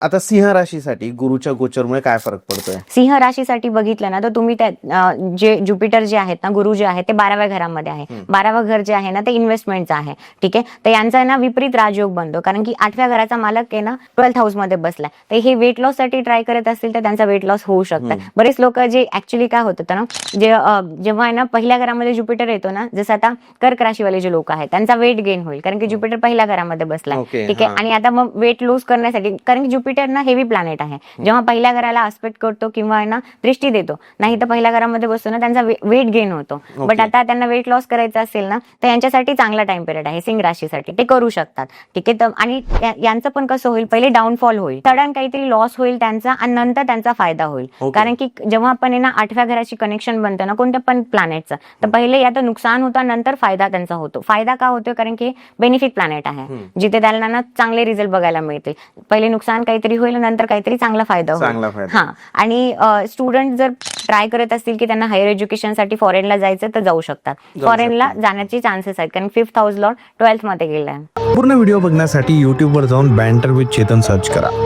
आता सिंह राशीसाठी गुरुच्या गोचरमुळे काय फरक पडतोय? सिंह राशीसाठी बघितलं ना तर तुम्ही जे ज्युपिटर जे आहेत ना, गुरु जे आहे ते 12व्या घरामध्ये आहे. 12वं घर जे आहे ना ते इन्व्हेस्टमेंटचं आहे. ठीक आहे, तर यांचा ना विपरीत राजयोग बनतो, कारण की 8व्या घराचा मालक आहे ना 12th हाऊस मध्ये बसलाय. तर हे वेट लॉस साठी ट्राय करत असतील तर त्यांचा वेट लॉस होऊ शकतं. बरेच लोक जे ऍक्च्युली काय होतं ना, जेव्हा आहे ना पहिल्या घरामध्ये ज्युपिटर येतो ना, जसं आता कर्क राशीवाले जे लोक आहेत त्यांचा वेट गेन होईल, कारण की ज्युपिटर पहिल्या घरामध्ये बसलाय. ठीक आहे, आणि आता मग वेट लूज करण्यासाठी, कारण की ज्युपिटर ना हेवी प्लॅनेट आहे, जेव्हा पहिल्या घराला आस्पेक्ट करतो किंवा ना दृष्टी देतो, नाही तर पहिल्या घरामध्ये बसतो ना त्यांचा वेट गेन होतो. बट आता त्यांना वेट लॉस करायचं असेल ना तर यांच्यासाठी चांगला टाइम पिरियड आहे सिंह राशीसाठी, ते करू शकतात. ठीक आहे, तर आणि यांचं पण कसं होईल, पहिले डाऊनफॉल होईल, सडन काहीतरी लॉस होईल त्यांचा आणि नंतर त्यांचा फायदा होईल. कारण की जेव्हा आपण ना 8व्या घराची कनेक्शन बनतं ना कोणत्या पण प्लॅनेटचं, तर पहिले यात नुकसान होतं, नंतर फायदा त्यांचा होतो. फायदा का होतो, कारण की बेनिफिट प्लॅनेट आहे, जिथे त्यांना ना चांगले रिझल्ट बघायला मिळते. पहिले नुकसान काहीतरी होईल, नंतर काहीतरी चांगला फायदा होईल. हा, आणि स्टुडंट जर ट्राय करत असतील की त्यांना हायर एज्युकेशन साठी फॉरेनला जायचं तर जाऊ शकतात. फॉरेनला जाण्याचे चान्सेस आहेत, कारण 5th हाऊस लॉर्ड 12th मध्ये गेलाय. पूर्ण व्हिडिओ बघण्यासाठी YouTube वर जाऊन बँटर विथ चेतन सर्च करा.